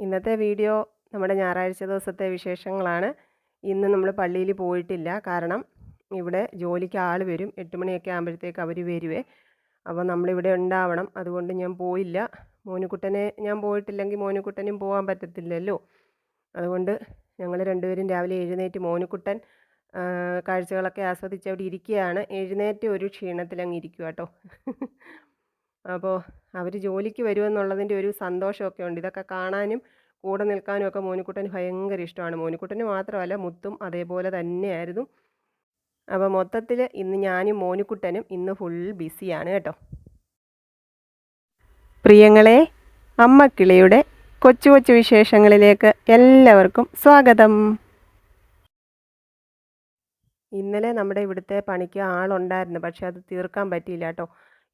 ഇന്നത്തെ വീഡിയോ നമ്മുടെ ഞായറാഴ്ച ദിവസത്തെ വിശേഷങ്ങളാണ്. ഇന്ന് നമ്മൾ പള്ളിയിൽ പോയിട്ടില്ല. കാരണം ഇവിടെ ജോലിക്ക് ആൾ വരും. 8 മണിയൊക്കെ ആകുമ്പോഴത്തേക്ക് അവർ വരുവേ. അപ്പോൾ നമ്മളിവിടെ ഉണ്ടാവണം. അതുകൊണ്ട് ഞാൻ പോയില്ല. മോനുകുട്ടനെ ഞാൻ പോയിട്ടില്ലെങ്കിൽ മോനുകുട്ടനും പോകാൻ പറ്റത്തില്ലല്ലോ. അതുകൊണ്ട് ഞങ്ങൾ രണ്ടുപേരും രാവിലെ എഴുന്നേറ്റ് മോനുകുട്ടൻ കാഴ്ചകളൊക്കെ ആസ്വദിച്ച് അവിടെ ഇരിക്കുകയാണ്. എഴുന്നേറ്റ് ഒരു ക്ഷീണത്തിലങ്ങ് ഇരിക്കുക കേട്ടോ. അപ്പോൾ അവർ ജോലിക്ക് വരുമെന്നുള്ളതിൻ്റെ ഒരു സന്തോഷമൊക്കെ ഉണ്ട്. ഇതൊക്കെ കാണാനും കൂടെ നിൽക്കാനും ഒക്കെ മോനുകുട്ടന് ഭയങ്കര ഇഷ്ടമാണ്. മോനുകുട്ടന് മാത്രമല്ല മുത്തും അതേപോലെ തന്നെയായിരുന്നു. അപ്പോൾ മൊത്തത്തിൽ ഇന്ന് ഞാനും മോനുകുട്ടനും ഇന്ന് ഫുൾ ബിസിയാണ് കേട്ടോ. പ്രിയങ്ങളെ, അമ്മക്കിളിയുടെ കൊച്ചു കൊച്ചു വിശേഷങ്ങളിലേക്ക് എല്ലാവർക്കും സ്വാഗതം. ഇന്നലെ നമ്മുടെ ഇവിടുത്തെ പണിക്ക് ആളുണ്ടായിരുന്നു, പക്ഷെ അത് തീർക്കാൻ പറ്റിയില്ല കേട്ടോ.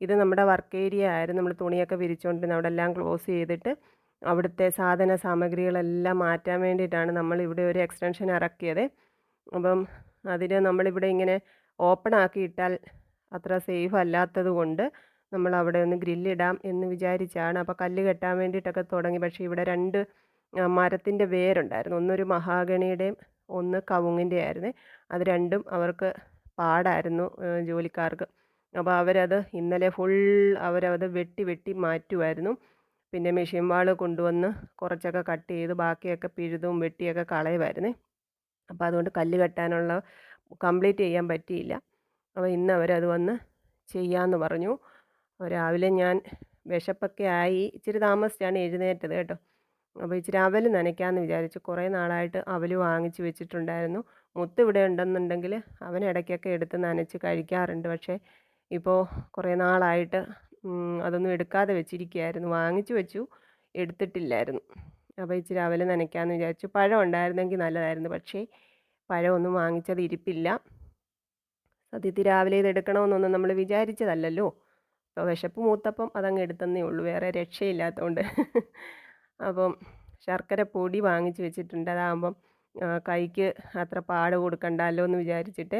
ഇത് നമ്മുടെ വർക്ക് ഏരിയ ആയിരുന്നു. നമ്മൾ തുണിയൊക്കെ വിരിച്ചുകൊണ്ടിരുന്ന അവിടെ എല്ലാം ക്ലോസ് ചെയ്തിട്ട് അവിടുത്തെ സാധന സാമഗ്രികളെല്ലാം മാറ്റാൻ വേണ്ടിയിട്ടാണ് നമ്മൾ ഇവിടെ ഒരു എക്സ്റ്റൻഷൻ ഇറക്കിയത്. അപ്പം അതിന് നമ്മളിവിടെ ഇങ്ങനെ ഓപ്പൺ ആക്കി ഇട്ടാൽ അത്ര സേഫ് അല്ലാത്തത് കൊണ്ട് നമ്മൾ അവിടെ ഒന്ന് ഗ്രില്ലിടാം എന്ന് വിചാരിച്ചാണ്. അപ്പോൾ കല്ല് കെട്ടാൻ വേണ്ടിയിട്ടൊക്കെ തുടങ്ങി. പക്ഷേ ഇവിടെ രണ്ട് മരത്തിൻ്റെ വേരുണ്ടായിരുന്നു. ഒന്നൊരു മഹാഗണിയുടെയും ഒന്ന് കവുങ്ങിൻ്റെ ആയിരുന്നു. അത് രണ്ടും അവർക്ക് പാടായിരുന്നു ജോലിക്കാർക്ക്. അപ്പോൾ അവരത് ഇന്നലെ ഫുൾ അവരത് വെട്ടി വെട്ടി മാറ്റുമായിരുന്നു. പിന്നെ മെഷീൻ വാൾ കൊണ്ടുവന്ന് കുറച്ചൊക്കെ കട്ട് ചെയ്ത് ബാക്കിയൊക്കെ പിഴുതും വെട്ടിയൊക്കെ കളയുമായിരുന്നേ. അപ്പോൾ അതുകൊണ്ട് കല്ല് കെട്ടാനുള്ള കംപ്ലീറ്റ് ചെയ്യാൻ പറ്റിയില്ല. അപ്പോൾ ഇന്ന് അവരത് വന്ന് ചെയ്യാമെന്ന് പറഞ്ഞു. രാവിലെ ഞാൻ വിശപ്പൊക്കെ ആയി ഇച്ചിരി താമസിച്ചാണ് എഴുന്നേറ്റത് കേട്ടോ. അപ്പോൾ ഇച്ചിരി അവൽ നനയ്ക്കാമെന്ന് വിചാരിച്ചു. കുറേ നാളായിട്ട് അവൽ വാങ്ങിച്ച് വെച്ചിട്ടുണ്ടായിരുന്നു. മുത്ത് ഇവിടെ ഉണ്ടെന്നുണ്ടെങ്കിൽ അവൻ ഇടയ്ക്കൊക്കെ എടുത്ത് നനച്ച് കഴിക്കാറുണ്ട്. പക്ഷേ ഇപ്പോൾ കുറേ നാളായിട്ട് അതൊന്നും എടുക്കാതെ വെച്ചിരിക്കുകയായിരുന്നു. വാങ്ങിച്ചു വെച്ചു, എടുത്തിട്ടില്ലായിരുന്നു. അപ്പോൾ ഇച്ചിരി അവൽ നനയ്ക്കാമെന്ന് വിചാരിച്ചു. പഴം ഉണ്ടായിരുന്നെങ്കിൽ നല്ലതായിരുന്നു, പക്ഷേ പഴമൊന്നും വാങ്ങിച്ചത് ഇരിപ്പില്ല. സത്യത്തിൽ രാവിലെ ഇത് എടുക്കണമെന്നൊന്നും നമ്മൾ വിചാരിച്ചതല്ലല്ലോ. അപ്പോൾ വിശപ്പ് മൂത്തപ്പം അതങ്ങ് എടുത്തന്നേ ഉള്ളൂ, വേറെ രക്ഷയില്ലാത്തതുകൊണ്ട്. അപ്പം ശർക്കര പൊടി വാങ്ങിച്ച് വെച്ചിട്ടുണ്ട്. അതാകുമ്പം കൈക്ക് അത്ര പാട് കൊടുക്കണ്ടല്ലോ എന്ന് വിചാരിച്ചിട്ട്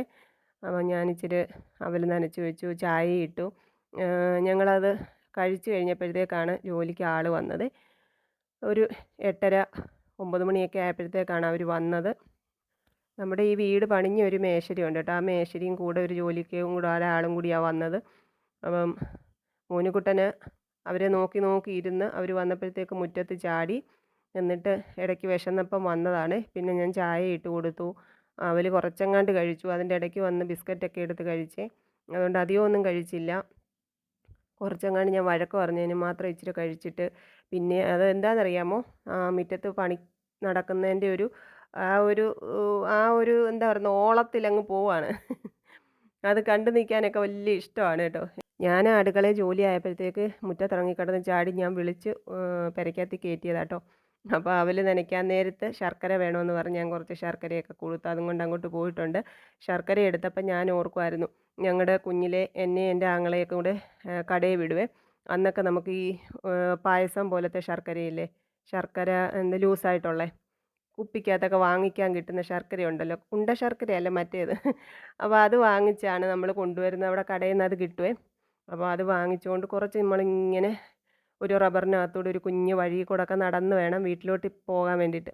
അപ്പം ഞാനിച്ചിരി അവൽ നനച്ച് വെച്ചു, ചായ ഇട്ടു. ഞങ്ങളത് കഴിച്ചു കഴിഞ്ഞപ്പോഴത്തേക്കാണ് ജോലിക്ക് ആൾ വന്നത്. ഒരു 8:30 9 മണിയൊക്കെ ആയപ്പോഴത്തേക്കാണ് അവർ വന്നത്. നമ്മുടെ ഈ വീട് പണിഞ്ഞ ഒരു മേശരി ഉണ്ട് കേട്ടോ. ആ മേശരിയും കൂടെ ഒരു ജോലിക്കും കൂടെ ഒരാളും കൂടിയാണ് വന്നത്. അപ്പം മോനുകുട്ടന് അവരെ നോക്കി നോക്കി ഇരുന്ന് അവർ വന്നപ്പോഴത്തേക്ക് മുറ്റത്ത് ചാടി. എന്നിട്ട് ഇടയ്ക്ക് വിശന്നപ്പം വന്നതാണ്. പിന്നെ ഞാൻ ചായ ഇട്ട് കൊടുത്തു. അവൽ കുറച്ചെങ്ങാണ്ട് കഴിച്ചു. അതിൻ്റെ ഇടയ്ക്ക് വന്ന് ബിസ്ക്കറ്റൊക്കെ എടുത്ത് കഴിച്ചേ. അതുകൊണ്ട് അധികമൊന്നും കഴിച്ചില്ല. കുറച്ചെങ്ങാണ്ട് ഞാൻ വഴക്ക് പറഞ്ഞതിന് മാത്രം ഇച്ചിരി കഴിച്ചിട്ട് പിന്നെ അത് എന്താണെന്നറിയാമോ, മുറ്റത്ത് പണി നടക്കുന്നതിൻ്റെ ഒരു ആ ഒരു എന്താ പറയുക, ഓളത്തിലങ്ങ് പോവാണ്. അത് കണ്ടു നിൽക്കാനൊക്കെ വലിയ ഇഷ്ടമാണ് കേട്ടോ. ഞാൻ അടുക്കളയിൽ ജോലി ആയപ്പോഴത്തേക്ക് മുറ്റത്തിറങ്ങിക്കിടന്ന് ചാടി ഞാൻ വിളിച്ച് പെരയ്ക്കകത്ത് കയറ്റിയതാട്ടോ. അപ്പോൾ അവൽ നനയ്ക്കാൻ നേരത്ത് ശർക്കര വേണമെന്ന് പറഞ്ഞ് ഞാൻ കുറച്ച് ശർക്കരയൊക്കെ കൊടുത്തു. അതും കൊണ്ട് അങ്ങോട്ട് പോയിട്ടുണ്ട്. ശർക്കര എടുത്തപ്പോൾ ഞാൻ ഓർക്കുമായിരുന്നു, ഞങ്ങളുടെ കുഞ്ഞിലെ എന്നെ എൻ്റെ ആങ്ങളെയൊക്കെ കൂടെ കടയിൽ വിടുവേ. അന്നൊക്കെ നമുക്ക് ഈ പായസം പോലത്തെ ശർക്കരയില്ലേ, ശർക്കര എന്താ ലൂസായിട്ടുള്ളേ, കുപ്പിക്കകത്തൊക്കെ വാങ്ങിക്കാൻ കിട്ടുന്ന ശർക്കരയുണ്ടല്ലോ, ഉണ്ട ശർക്കരയല്ല മറ്റേത്. അപ്പോൾ അത് വാങ്ങിച്ചാണ് നമ്മൾ കൊണ്ടുവരുന്നത്. അവിടെ കടയിൽ നിന്ന് അത് കിട്ടുവേ. അപ്പോൾ അത് വാങ്ങിച്ചുകൊണ്ട് കുറച്ച് നമ്മളിങ്ങനെ ഒരു റബ്ബറിനകത്തൂടെ ഒരു കുഞ്ഞ് വഴി കൂടെ ഒക്കെ നടന്ന് വേണം വീട്ടിലോട്ട് പോകാൻ വേണ്ടിയിട്ട്.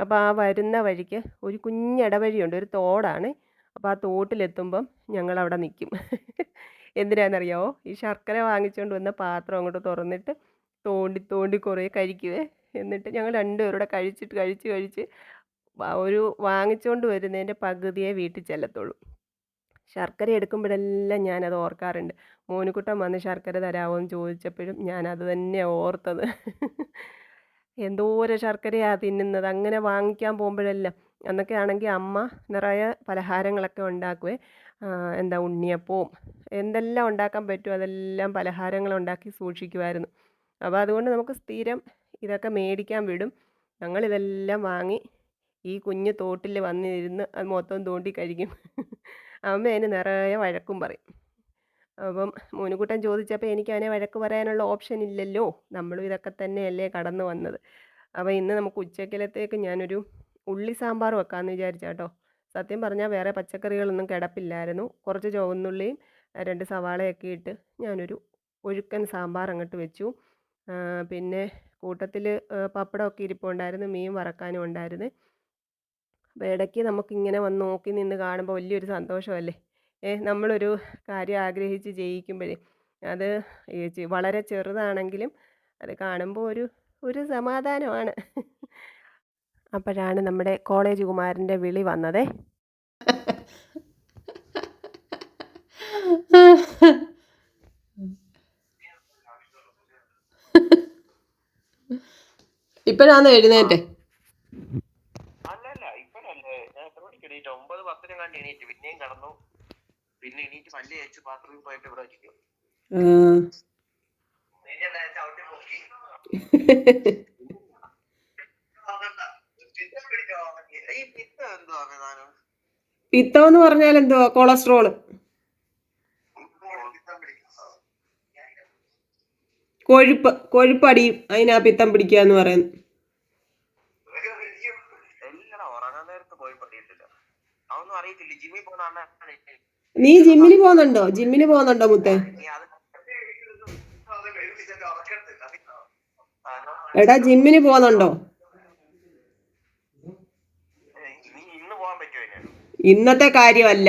അപ്പോൾ ആ വരുന്ന വഴിക്ക് ഒരു കുഞ്ഞ് ഇടവഴിയുണ്ട്, ഒരു തോടാണ്. അപ്പോൾ ആ തോട്ടിലെത്തുമ്പം ഞങ്ങളവിടെ നിൽക്കും. എന്തിനാണെന്നറിയാമോ, ഈ ശർക്കര വാങ്ങിച്ചുകൊണ്ട് വന്ന പാത്രം അങ്ങോട്ട് തുറന്നിട്ട് തോണ്ടി തോണ്ടി കുറേ കഴിക്കുവേ. എന്നിട്ട് ഞങ്ങൾ രണ്ടുപേരുടെ കഴിച്ച് ഒരു വാങ്ങിച്ചുകൊണ്ട് വരുന്നതിൻ്റെ പകുതിയെ വീട്ടിൽ ചെല്ലത്തുള്ളൂ. ശർക്കര എടുക്കുമ്പോഴെല്ലാം ഞാനത് ഓർക്കാറുണ്ട്. മോനുകുട്ടൻ വന്ന് ശർക്കര തരാമോ എന്ന് ചോദിച്ചപ്പോഴും ഞാനത് തന്നെയാണ് ഓർത്തത്. എന്തോരം ശർക്കരയാണ് തിന്നുന്നത് അങ്ങനെ വാങ്ങിക്കാൻ പോകുമ്പോഴെല്ലാം. അന്നൊക്കെ ആണെങ്കിൽ അമ്മ നിറയെ പലഹാരങ്ങളൊക്കെ ഉണ്ടാക്കുവേ. എന്താ ഉണ്ണിയപ്പവും എന്തെല്ലാം ഉണ്ടാക്കാൻ പറ്റുമോ അതെല്ലാം പലഹാരങ്ങൾ ഉണ്ടാക്കി സൂക്ഷിക്കുമായിരുന്നു. അപ്പോൾ അതുകൊണ്ട് നമുക്ക് സ്ഥിരം ഇതൊക്കെ മേടിക്കാൻ വിടും. ഞങ്ങളിതെല്ലാം വാങ്ങി ഈ കുഞ്ഞ് തോട്ടിൽ വന്നിരുന്ന് അത് മൊത്തം തോണ്ടി കഴിക്കും. അമ്മ അതിന് നിറയെ വഴക്കും പറയും. അപ്പം മോനുകുട്ടൻ ചോദിച്ചപ്പോൾ എനിക്ക് അവനെ വഴക്ക് പറയാനുള്ള ഓപ്ഷൻ ഇല്ലല്ലോ, നമ്മളും ഇതൊക്കെ തന്നെയല്ലേ കടന്നു വന്നത്. അപ്പോൾ ഇന്ന് നമുക്ക് ഉച്ചക്കലത്തേക്ക് ഞാനൊരു ഉള്ളി സാമ്പാർ വെക്കാമെന്ന് വിചാരിച്ചാട്ടോ. സത്യം പറഞ്ഞാൽ വേറെ പച്ചക്കറികളൊന്നും കിടപ്പില്ലായിരുന്നു. കുറച്ച് ചുവന്നുള്ളിയും 2 സവാളയൊക്കെ ഇട്ട് ഞാനൊരു ഒഴുക്കൻ സാമ്പാർ അങ്ങോട്ട് വെച്ചു. പിന്നെ കൂട്ടത്തിൽ പപ്പടമൊക്കെ ഇരിപ്പുണ്ടായിരുന്നു, മീൻ വറക്കാനും ഉണ്ടായിരുന്നു. അപ്പോൾ ഇടയ്ക്ക് നമുക്കിങ്ങനെ വന്ന് നോക്കി നിന്ന് കാണുമ്പോൾ വലിയൊരു സന്തോഷമല്ലേ. നമ്മളൊരു കാര്യം ആഗ്രഹിച്ച് ചെയ്യിക്കുമ്പോഴേ അത് വളരെ ചെറുതാണെങ്കിലും അത് കാണുമ്പോൾ ഒരു സമാധാനമാണ്. അപ്പോഴാണ് നമ്മുടെ കോളേജ് കുമാരൻ്റെ വിളി വന്നതേ. ഇപ്പഴാന്ന് എഴുന്നേറ്റെ? അല്ലല്ല ഇപ്പഴല്ലേ, ഞാൻ എത്ര മണിക്ക് എണീറ്റ്? 9:10 കണ്ട് എണീറ്റ്, പിന്നെയും കടന്നു. പിന്നെ എണീറ്റ് പല്ല് തേച്ച് ബാത്റൂമിൽ പോയിട്ട് ഇവിടെ ഇരിക്കും. ചവിട്ടി പൊക്കി ഈ പിത്തം എന്തുവാ സാധനം? പിത്തം എന്ന് പറഞ്ഞാൽ എന്തുവാ? കൊളസ്ട്രോള്. കൊഴുപ്പടിയും, അതിനാ പിത്തം പിടിക്കുക എന്ന് പറയുന്നത്. എല്ലാം ഉറങ്ങാൻ നേരത്ത് പോയി പറ്റിയിട്ടില്ല, അതൊന്നും അറിയത്തില്ല. ജിമ്മിൽ പോകുന്ന നീ ജിമ്മിന് പോകുന്നുണ്ടോ മുത്തേ? എടാ ജിമ്മിന് പോകുന്നുണ്ടോ? ഇന്ന് പോകാൻ പറ്റുമോ? ഇന്നത്തെ കാര്യമല്ല,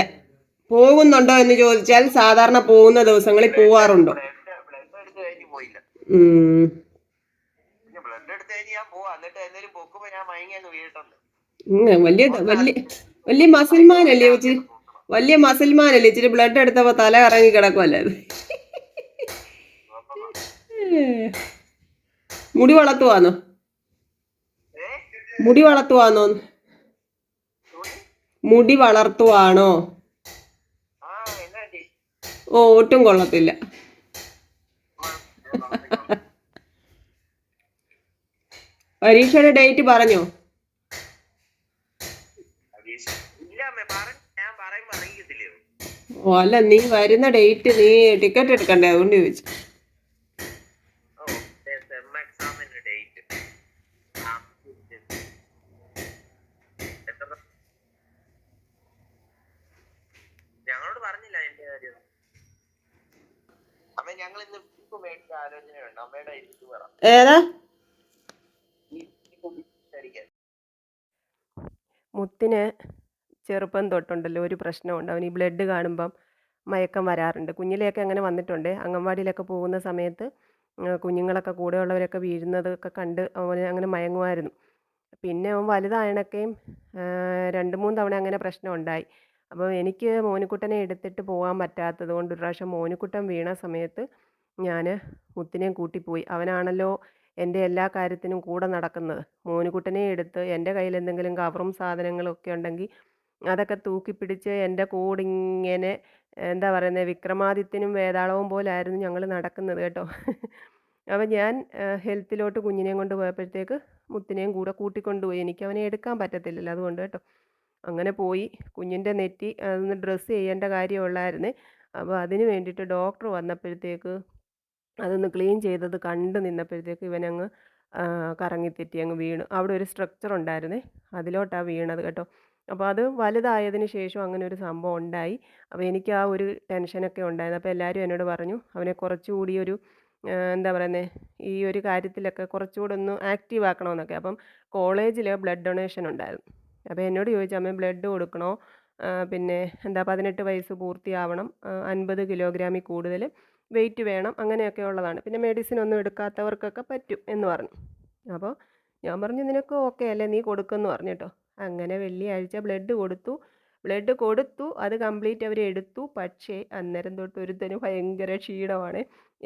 പോകുന്നുണ്ടോ എന്ന് ചോദിച്ചാൽ സാധാരണ പോകുന്ന ദിവസങ്ങളിൽ പോവാറുണ്ടോ? ബ്ലഡ് എടുത്ത് കഴിഞ്ഞ് പോയില്ല. ബ്ലഡ് എടുത്ത് കഴിഞ്ഞ് ഞാൻ പോവാ, എന്നിട്ട് എന്തെങ്കിലും പൊക്കുമ്പോ ഞാൻ മയങ്ങി അങ്ങ് വീണിട്ടുണ്ട്. വലിയ മസിൽമാനല്ലേ വെച്ച്? വലിയ മസിൽമാനല്ലേ? ഇച്ചിരി ബ്ലഡ് എടുത്തപ്പോ തല കറങ്ങി കിടക്കുമല്ലേ? മുടി വളർത്തുവാന്നോ? മുടി വളർത്തുവാണോ? ഓ, ഒട്ടും കൊള്ളത്തില്ല. പരീക്ഷയുടെ ഡേറ്റ് പറഞ്ഞോ? ഓ അല്ല, നീ വരുന്ന ഡേറ്റ് നീ ടിക്കറ്റ് എടുക്കണ്ടേ, അതുകൊണ്ട് ചോദിച്ചു. ഞങ്ങളോട് പറഞ്ഞില്ല എന്റെ കാര്യം. അമ്മ ഞങ്ങൾ ഇന്ന് മേടിച്ച ആലോചനയുണ്ട്, അമ്മയുടെ ഇത് പറ. ഏതാ? മുത്തിന് ചെറുപ്പം തൊട്ടുണ്ടല്ലോ ഒരു പ്രശ്നമുണ്ട്, അവന് ഈ ബ്ലഡ് കാണുമ്പം മയക്കം വരാറുണ്ട്. കുഞ്ഞിലെയൊക്കെ അങ്ങനെ വന്നിട്ടുണ്ട്. അംഗൻവാടിയിലൊക്കെ പോകുന്ന സമയത്ത് കുഞ്ഞുങ്ങളൊക്കെ കൂടെയുള്ളവരൊക്കെ വീഴുന്നതൊക്കെ കണ്ട് അവന് അങ്ങനെ മയങ്ങുമായിരുന്നു. പിന്നെ അവൻ വലുതായണൊക്കെയും 2-3 തവണ അങ്ങനെ പ്രശ്നം ഉണ്ടായി. അപ്പോൾ എനിക്ക് മോനിക്കുട്ടനെ എടുത്തിട്ട് പോകാൻ പറ്റാത്തത് കൊണ്ട് ഒരു പ്രാവശ്യം മോനിക്കുട്ടൻ വീണ സമയത്ത് ഞാൻ മുത്തിനെയും കൂട്ടിപ്പോയി. അവനാണല്ലോ എൻ്റെ എല്ലാ കാര്യത്തിനും കൂടെ നടക്കുന്നത്. മോനിക്കുട്ടനെ എടുത്ത് എൻ്റെ കയ്യിൽ എന്തെങ്കിലും കവറും സാധനങ്ങളൊക്കെ ഉണ്ടെങ്കിൽ അതൊക്കെ തൂക്കിപ്പിടിച്ച് എൻ്റെ കൂടെ ഇങ്ങനെ എന്താ പറയുന്നത്, വിക്രമാദിത്യനും വേതാളവും പോലായിരുന്നു ഞങ്ങൾ നടക്കുന്നത് കേട്ടോ. അപ്പം ഞാൻ ഹെൽത്തിലോട്ട് കുഞ്ഞിനെയും കൊണ്ട് പോയപ്പോഴത്തേക്ക് മുത്തിനെയും കൂടെ കൂട്ടിക്കൊണ്ടുപോയി. എനിക്ക് അവനെ എടുക്കാൻ പറ്റത്തില്ലല്ലോ, അതുകൊണ്ട് കേട്ടോ. അങ്ങനെ പോയി. കുഞ്ഞിൻ്റെ നെറ്റി അതൊന്ന് ഡ്രസ്സ് ചെയ്യേണ്ട കാര്യമുള്ളായിരുന്നേ. അപ്പോൾ അതിന് വേണ്ടിയിട്ട് ഡോക്ടർ വന്നപ്പോഴത്തേക്ക് അതൊന്ന് ക്ലീൻ ചെയ്തത് കണ്ട് നിന്നപ്പോഴത്തേക്ക് ഇവനങ്ങ് കറങ്ങിത്തെറ്റി അങ്ങ് വീണു. അവിടെ ഒരു സ്ട്രക്ചർ ഉണ്ടായിരുന്നേ, അതിലോട്ടാണ് വീണത് കേട്ടോ. അപ്പോൾ അത് വലുതായതിന് ശേഷം അങ്ങനെ ഒരു സംഭവം ഉണ്ടായി. അപ്പോൾ എനിക്ക് ആ ഒരു ടെൻഷനൊക്കെ ഉണ്ടായിരുന്നു. അപ്പോൾ എല്ലാവരും എന്നോട് പറഞ്ഞു അവനെ കുറച്ചുകൂടി ഒരു എന്താ പറയുന്നത്, ഈ ഒരു കാര്യത്തിലൊക്കെ കുറച്ചുകൂടെ ഒന്ന് ആക്റ്റീവ് ആക്കണമെന്നൊക്കെ. അപ്പം കോളേജിൽ ബ്ലഡ് ഡൊണേഷൻ ഉണ്ടായിരുന്നു. അപ്പോൾ എന്നോട് ചോദിച്ചു, അമ്മ ബ്ലഡ് കൊടുക്കണോ? പിന്നെ എന്താ 18 വയസ്സ് പൂർത്തിയാവണം, 50 കിലോഗ്രാമിൽ കൂടുതൽ വെയിറ്റ് വേണം, അങ്ങനെയൊക്കെ ഉള്ളതാണ്. പിന്നെ മെഡിസിൻ ഒന്നും എടുക്കാത്തവർക്കൊക്കെ പറ്റും എന്ന് പറഞ്ഞു. അപ്പോൾ ഞാൻ പറഞ്ഞു നിനക്ക് ഓക്കെ അല്ലേ, നീ കൊടുക്കുമെന്ന് പറഞ്ഞു കേട്ടോ. അങ്ങനെ വെള്ളിയാഴ്ച ബ്ലഡ് കൊടുത്തു. അത് കംപ്ലീറ്റ് അവർ എടുത്തു. പക്ഷേ അന്നേരം തൊട്ട് ഒരുത്തന് ഭയങ്കര ക്ഷീണമാണ്.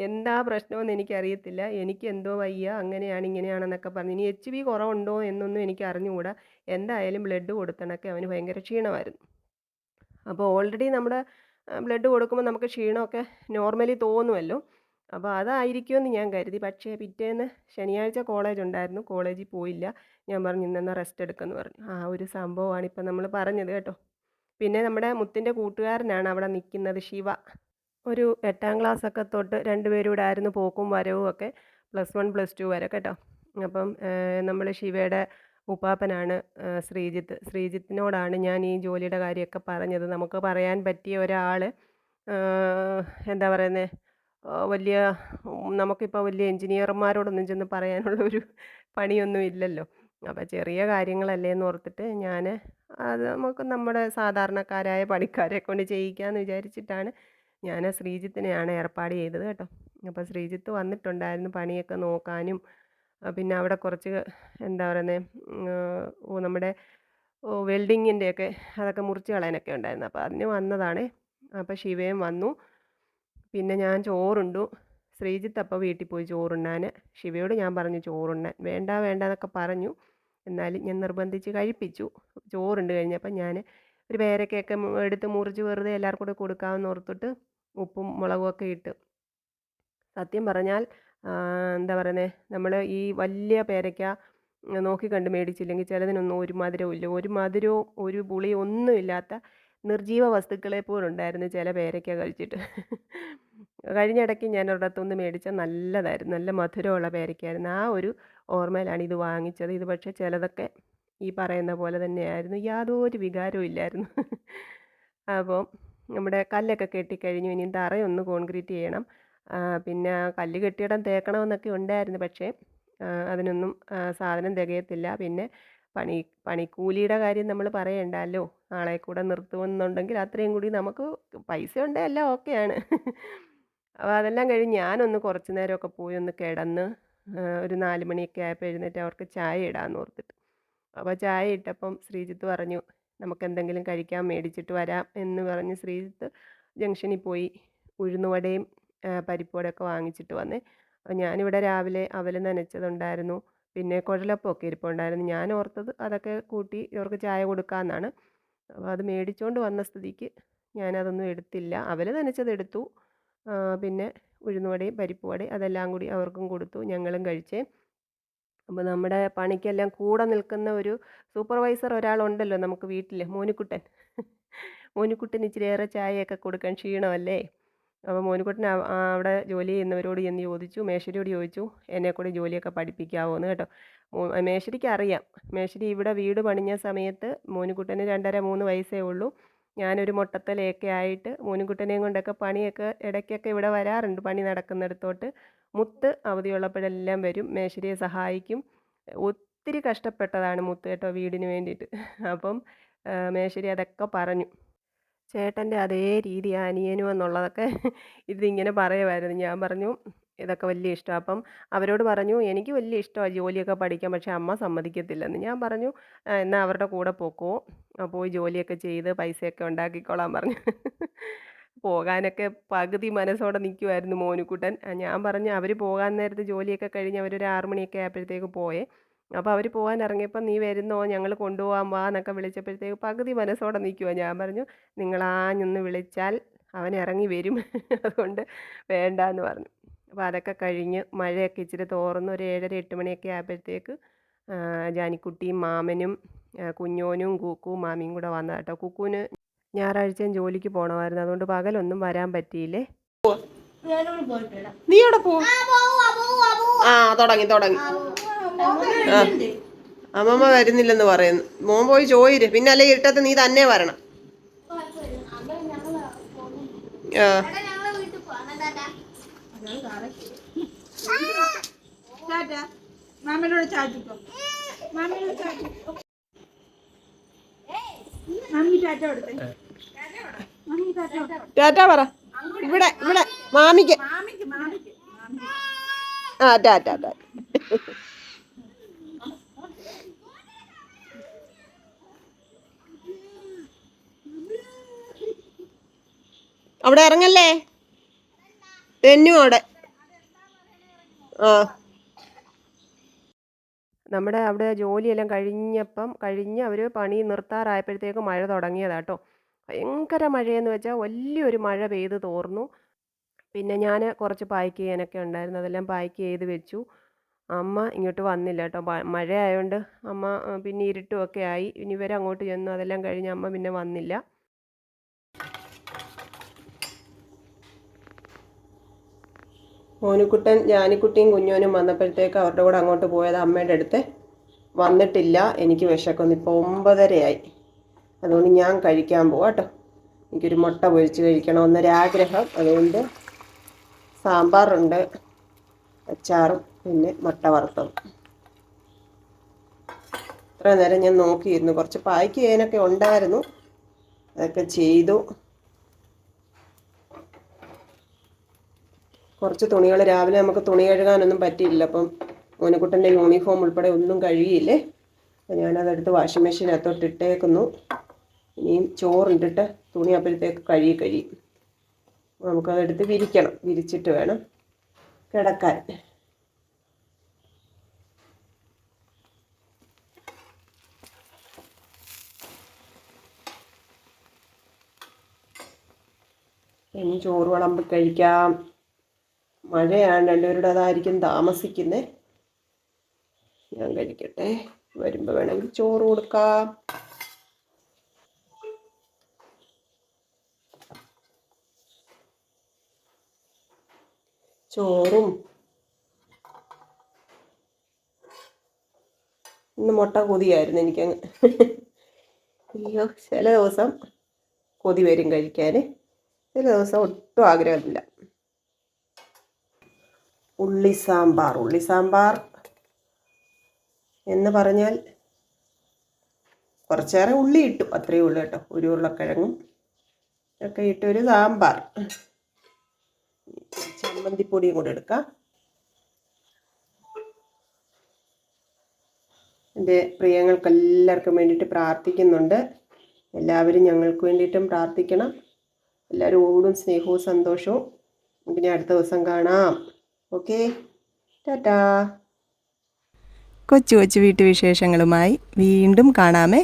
എന്താ പ്രശ്നമെന്ന് എനിക്കറിയത്തില്ല. എനിക്ക് എന്തോ വയ്യ, അങ്ങനെയാണ് ഇങ്ങനെയാണെന്നൊക്കെ പറഞ്ഞു. ഇനി HB കുറവുണ്ടോ എന്നൊന്നും എനിക്ക് അറിഞ്ഞുകൂടാ. എന്തായാലും ബ്ലഡ് കൊടുത്തണൊക്കെ അവന് ഭയങ്കര ക്ഷീണമായിരുന്നു. അപ്പോൾ ഓൾറെഡി നമ്മുടെ ബ്ലഡ് കൊടുക്കുമ്പോൾ നമുക്ക് ക്ഷീണമൊക്കെ നോർമലി തോന്നുമല്ലോ. അപ്പോൾ അതായിരിക്കുമെന്ന് ഞാൻ കരുതി. പക്ഷേ പിറ്റേന്ന് ശനിയാഴ്ച കോളേജ് ഉണ്ടായിരുന്നു, കോളേജിൽ പോയില്ല. ഞാൻ പറഞ്ഞു ഇന്നെന്നാൽ റെസ്റ്റ് എടുക്കുമെന്ന് പറഞ്ഞു. ആ ഒരു സംഭവമാണ് ഇപ്പം നമ്മൾ പറഞ്ഞത് കേട്ടോ. പിന്നെ നമ്മുടെ മുത്തിൻ്റെ കൂട്ടുകാരനാണ് അവിടെ നിൽക്കുന്നത്, ശിവ. ഒരു 8ാം ക്ലാസ്സൊക്കെ തൊട്ട് രണ്ടുപേരും കൂടെ ആയിരുന്നു പോക്കും വരവും ഒക്കെ, +1 +2 വരെ കേട്ടോ. അപ്പം നമ്മൾ ശിവയുടെ ഉപ്പാപ്പനാണ് ശ്രീജിത്തിനോടാണ് ഞാൻ ഈ ജോലിയുടെ കാര്യമൊക്കെ പറഞ്ഞത്. നമുക്ക് പറയാൻ പറ്റിയ ഒരാൾ, എന്താ പറയുന്നത്, വലിയ നമുക്കിപ്പോൾ വലിയ എഞ്ചിനീയർമാരോടൊന്നും ചെന്ന് പറയാനുള്ള ഒരു പണിയൊന്നും ഇല്ലല്ലോ. അപ്പോൾ ചെറിയ കാര്യങ്ങളല്ലേ എന്ന് ഓർത്തിട്ട് ഞാൻ അത് നമുക്ക് നമ്മുടെ സാധാരണക്കാരായ പണിക്കാരെ കൊണ്ട് ചെയ്യിക്കാമെന്ന് വിചാരിച്ചിട്ടാണ് ഞാൻ ശ്രീജിത്തിനെയാണ് ഏർപ്പാട് ചെയ്തത് കേട്ടോ. അപ്പോൾ ശ്രീജിത്ത് വന്നിട്ടുണ്ടായിരുന്നു പണിയൊക്കെ നോക്കാനും. പിന്നെ അവിടെ കുറച്ച് എന്താ പറയുന്നത്, നമ്മുടെ വെൽഡിങ്ങിൻ്റെയൊക്കെ അതൊക്കെ മുറിച്ച് കളയാനൊക്കെ ഉണ്ടായിരുന്നു. അപ്പോൾ അതിന് വന്നതാണ്. അപ്പോൾ ശിവയും വന്നു. പിന്നെ ഞാൻ ചോറുണ്ടു. ശ്രീജിത്ത് അപ്പോൾ വീട്ടിൽ പോയി ചോറുണ്ണാൻ. ശിവയോട് ഞാൻ പറഞ്ഞു ചോറുണ്ണാൻ. വേണ്ട വേണ്ട എന്നൊക്കെ പറഞ്ഞു. എന്നാലും ഞാൻ നിർബന്ധിച്ച് കഴിപ്പിച്ചു. ചോറുണ്ട് കഴിഞ്ഞപ്പോൾ ഞാൻ ഒരു പേരക്കയൊക്കെ എടുത്ത് മുറിച്ച് വെറുതെ എല്ലാവർക്കും കൂടെ കൊടുക്കാമെന്ന് ഓർത്തിട്ട് ഉപ്പും മുളകും ഒക്കെ ഇട്ട്. സത്യം പറഞ്ഞാൽ എന്താ പറയുന്നത്, നമ്മൾ ഈ വലിയ പേരയ്ക്ക നോക്കി കണ്ട് മേടിച്ചില്ലെങ്കിൽ ചിലതിനൊന്നും ഒരു മധുരവും ഇല്ല. ഒരു മധുരവും ഒരു പുളിയും ഒന്നുമില്ലാത്ത നിർജീവ വസ്തുക്കളെ പോലുണ്ടായിരുന്നു ചില പേരയ്ക്ക കഴിച്ചിട്ട്. കഴിഞ്ഞ ഇടയ്ക്ക് ഞാൻ ഒരിടത്തുനിന്ന് മേടിച്ച നല്ലതായിരുന്നു, നല്ല മധുരമുള്ള പേരയ്ക്കായിരുന്നു. ആ ഒരു ഓർമ്മയിലാണ് ഇത് വാങ്ങിച്ചത്. ഇത് പക്ഷേ ചിലതൊക്കെ ഈ പറയുന്ന പോലെ തന്നെയായിരുന്നു, യാതൊരു വികാരവും ഇല്ലായിരുന്നു. അപ്പോൾ നമ്മുടെ കല്ലൊക്കെ കെട്ടിക്കഴിഞ്ഞു. ഇനി തറയൊന്ന് കോൺക്രീറ്റ് ചെയ്യണം. പിന്നെ കല്ല് കെട്ടിയിടം തേക്കണമെന്നൊക്കെ ഉണ്ടായിരുന്നു. പക്ഷേ അതിനൊന്നും സാധനം തികയത്തില്ല. പിന്നെ പണിക്കൂലിയുടെ കാര്യം നമ്മൾ പറയണ്ടല്ലോ. ആളെ കൂടെ നിർത്തുമെന്നുണ്ടെങ്കിൽ അത്രയും കൂടി നമുക്ക് പൈസ ഉണ്ടെങ്കിൽ എല്ലാം ഓക്കെയാണ്. അപ്പോൾ അതെല്ലാം കഴിഞ്ഞ് ഞാനൊന്ന് കുറച്ച് നേരമൊക്കെ പോയി ഒന്ന് കിടന്ന് ഒരു 4 മണിയൊക്കെ ആയപ്പോൾ എഴുന്നേറ്റ് അവർക്ക് ചായ ഇടാമെന്ന് ഓർത്തിട്ട്. അപ്പോൾ ചായ ഇട്ടപ്പം ശ്രീജിത്ത് പറഞ്ഞു നമുക്കെന്തെങ്കിലും കഴിക്കാൻ മേടിച്ചിട്ട് വരാം എന്ന് പറഞ്ഞ് ശ്രീജിത്ത് ജംഗ്ഷനിൽ പോയി ഉഴുന്നുവടയും പരിപ്പുവടയൊക്കെ വാങ്ങിച്ചിട്ട് വന്നേ. അപ്പോൾ ഞാനിവിടെ രാവിലെ അവൽ നനച്ചതുണ്ടായിരുന്നു. പിന്നെ കുഴലപ്പമൊക്കെ ഇരിപ്പുണ്ടായിരുന്നു. ഞാൻ ഓർത്തത് അതൊക്കെ കൂട്ടി ഇവർക്ക് ചായ കൊടുക്കാമെന്നാണ്. അപ്പോൾ അത് മേടിച്ചുകൊണ്ട് വന്ന സ്ഥിതിക്ക് ഞാനതൊന്നും എടുത്തില്ല. അവൽ നനച്ചതെടുത്തു. പിന്നെ ഉഴുന്നുവടയും പരിപ്പുവടയും അതെല്ലാം കൂടി അവർക്കും കൊടുത്തു. ഞങ്ങളും കഴിച്ചേ. അപ്പോൾ നമ്മുടെ പണിക്കെല്ലാം കൂടെ നിൽക്കുന്ന ഒരു സൂപ്പർവൈസർ ഒരാളുണ്ടല്ലോ നമുക്ക് വീട്ടിൽ, മോനുക്കുട്ടൻ. മോനുക്കുട്ടന് ഇച്ചിരിയേറെ ചായയൊക്കെ കൊടുക്കാൻ ക്ഷീണമല്ലേ. അപ്പോൾ മോനുക്കുട്ടൻ അവിടെ ജോലി ചെയ്യുന്നവരോട് ചെന്ന് ചോദിച്ചു, മേശ്ശരിയോട് ചോദിച്ചു എന്നെ കൂടി ജോലിയൊക്കെ പഠിപ്പിക്കാമോ എന്ന് കേട്ടോ. മേശ്ശരിക്ക് അറിയാം. മേശ്ശരി ഇവിടെ വീട് പണിഞ്ഞ സമയത്ത് മോനുക്കുട്ടന് 2.5 3 വയസ്സേ ഉള്ളൂ. ഞാനൊരു മൊട്ടത്തലയൊക്കെ ആയിട്ട് മോനുക്കുട്ടനെയും കൊണ്ടൊക്കെ പണിയൊക്കെ ഇടയ്ക്കൊക്കെ ഇവിടെ വരാറുണ്ട്, പണി നടക്കുന്നിടത്തോട്ട്. മുത്ത് അവധിയുള്ളപ്പോഴെല്ലാം വരും, മേശ്ശരിയെ സഹായിക്കും. ഒത്തിരി കഷ്ടപ്പെട്ടതാണ് മുത്ത് കേട്ടോ വീടിന് വേണ്ടിയിട്ട്. അപ്പം മേശ്ശരി അതൊക്കെ പറഞ്ഞു. ചേട്ടൻ്റെ അതേ രീതി അനിയനും എന്നുള്ളതൊക്കെ ഇതിങ്ങനെ പറയുമായിരുന്നു. ഞാൻ പറഞ്ഞു ഇതൊക്കെ വലിയ ഇഷ്ടമാണ്. അപ്പം അവരോട് പറഞ്ഞു എനിക്ക് വലിയ ഇഷ്ടമാണ് ജോലിയൊക്കെ പഠിക്കാൻ, പക്ഷേ അമ്മ സമ്മതിക്കത്തില്ലെന്ന്. ഞാൻ പറഞ്ഞു എന്നാൽ അവരുടെ കൂടെ പോക്കോ, പോയി ജോലിയൊക്കെ ചെയ്ത് പൈസയൊക്കെ ഉണ്ടാക്കിക്കോളാൻ പറഞ്ഞു. പോകാനൊക്കെ പകുതി മനസ്സോടെ നിൽക്കുമായിരുന്നു മോനുക്കുട്ടൻ. ഞാൻ പറഞ്ഞു അവർ പോകാൻ നേരത്ത് ജോലിയൊക്കെ കഴിഞ്ഞ് അവരൊരു 6 മണിയൊക്കെ ആയപ്പോഴത്തേക്ക് പോയേ. അപ്പോൾ അവർ പോകാൻ ഇറങ്ങിയപ്പോൾ നീ വരുന്നോ ഞങ്ങൾ കൊണ്ടുപോകാൻ വാ എന്നൊക്കെ വിളിച്ചപ്പോഴത്തേക്ക് പകുതി മനസ്സോടെ നിൽക്കുമോ. ഞാൻ പറഞ്ഞു നിങ്ങളാഞ്ഞൊന്ന് വിളിച്ചാൽ അവൻ ഇറങ്ങി വരും, അതുകൊണ്ട് വേണ്ടാന്ന് പറഞ്ഞു. അപ്പോൾ അതൊക്കെ കഴിഞ്ഞ് മഴയൊക്കെ ഇച്ചിരി തോർന്ന് ഒരു 7:30 8 മണിയൊക്കെ ആയപ്പോഴത്തേക്ക് ജാനിക്കുട്ടിയും മാമനും കുഞ്ഞോനും കുക്കുവും മാമിയും കൂടെ വന്ന കേട്ടോ. കുക്കുവിന് ഞായറാഴ്ചയും ജോലിക്ക് പോകണമായിരുന്നു, അതുകൊണ്ട് പകലൊന്നും വരാൻ പറ്റിയില്ലേ. നീ എവിടെ പോ? ആ തുടങ്ങി ആ അമ്മമ്മ വരുന്നില്ലെന്ന് പറയുന്നു. മോൻ പോയി ചോദിര്, പിന്നെ അല്ലെ ഇരുട്ടത്ത് നീ തന്നെ വരണം. ടാറ്റ പറ. ഇവിടെ ഇവിടെ മാമിക്ക്. ആ ടാറ്റ ടാറ്റ. അവിടെ ഇറങ്ങല്ലേ, തെന്നു അവിടെ. ആ നമ്മുടെ അവിടെ ജോലിയെല്ലാം കഴിഞ്ഞ് അവർ പണി നിർത്താറായപ്പോഴത്തേക്ക് മഴ തുടങ്ങിയതാട്ടോ. ഭയങ്കര മഴയെന്ന് വെച്ചാൽ വലിയൊരു മഴ പെയ്ത് തോർന്നു. പിന്നെ ഞാൻ കുറച്ച് പാക്ക് ചെയ്യാനൊക്കെ ഉണ്ടായിരുന്നു, അതെല്ലാം പാക്ക് ചെയ്ത് വെച്ചു. അമ്മ ഇങ്ങോട്ട് വന്നില്ല കേട്ടോ. മഴ ആയതുകൊണ്ട് അമ്മ പിന്നെ ഇരുട്ടുമൊക്കെ ആയി. ഇനി അങ്ങോട്ട് ചെന്നു, അതെല്ലാം കഴിഞ്ഞ് അമ്മ പിന്നെ വന്നില്ല. മോനുക്കുട്ടൻ ജാനിക്കുട്ടിയും കുഞ്ഞോനും വന്നപ്പോഴത്തേക്ക് അവരുടെ കൂടെ അങ്ങോട്ട് പോയത് അമ്മയുടെ അടുത്ത്. വന്നിട്ടില്ല, എനിക്ക് വിശക്കുന്നു. ഇപ്പോൾ 9:30 അതുകൊണ്ട് ഞാൻ കഴിക്കാൻ പോവാം കേട്ടോ. എനിക്കൊരു മുട്ട പൊരിച്ച് കഴിക്കണമെന്നൊരാഗ്രഹം, അതുകൊണ്ട് സാമ്പാറുണ്ട്, അച്ചാറും പിന്നെ മുട്ട വറുത്തതും. ഇത്ര നേരം ഞാൻ നോക്കിയിരുന്നു, കുറച്ച് പായ്ക്ക് ചെയ്യാനൊക്കെ ഉണ്ടായിരുന്നു, അതൊക്കെ ചെയ്തു. കുറച്ച് തുണികൾ രാവിലെ നമുക്ക് തുണി കഴുകാനൊന്നും പറ്റിയില്ല, അപ്പം മോനുകുട്ടൻ്റെ യൂണിഫോം ഉൾപ്പെടെ ഒന്നും കഴുകിയില്ലേ. അപ്പം ഞാനതെടുത്ത് വാഷിംഗ് മെഷീനകത്തോട്ട് ഇട്ടേക്കുന്നു. ഇനിയും ചോറിട്ടിട്ട് തുണി അപ്പോഴത്തേക്ക് കഴിയും. നമുക്കതെടുത്ത് വിരിക്കണം, വിരിച്ചിട്ട് വേണം കിടക്കാൻ. ഇനി ചോറ് വിളമ്പി കഴിക്കാം. മഴയാണ്, രണ്ടുപേരുടെ അതായിരിക്കും താമസിക്കുന്നത്. ഞാൻ കഴിക്കട്ടെ, വരുമ്പോൾ വേണമെങ്കിൽ ചോറ് കൊടുക്കാം. ചോറും ഇന്ന് മുട്ട കൊതിയായിരുന്നു എനിക്കങ്ങ്. അയ്യോ, ചില ദിവസം കൊതി വരും കഴിക്കാൻ, ചില ദിവസം ഒട്ടും ആഗ്രഹമില്ല. ഉള്ളി സാമ്പാർ എന്ന് പറഞ്ഞാൽ കുറച്ചേറെ ഉള്ളി ഇട്ടു, അത്രയേ ഉള്ളൂ കേട്ടോ. ഒരു ഉരുളക്കിഴങ്ങും ഒക്കെ ഇട്ടൊരു സാമ്പാർ. ചമ്മന്തിപ്പൊടിയും കൂടെ എടുക്കാം. എൻ്റെ പ്രിയങ്ങൾക്കെല്ലാവർക്കും വേണ്ടിയിട്ട് പ്രാർത്ഥിക്കുന്നുണ്ട്. എല്ലാവരും ഞങ്ങൾക്ക് വേണ്ടിയിട്ടും പ്രാർത്ഥിക്കണം. എല്ലാവരോടും സ്നേഹവും സന്തോഷവും. നമുക്കിനി അടുത്ത ദിവസം കാണാം. ഓക്കെ, ടാറ്റാ. കൊച്ചു കൊച്ചു വീട്ടുവിശേഷങ്ങളുമായി വീണ്ടും കാണാമേ.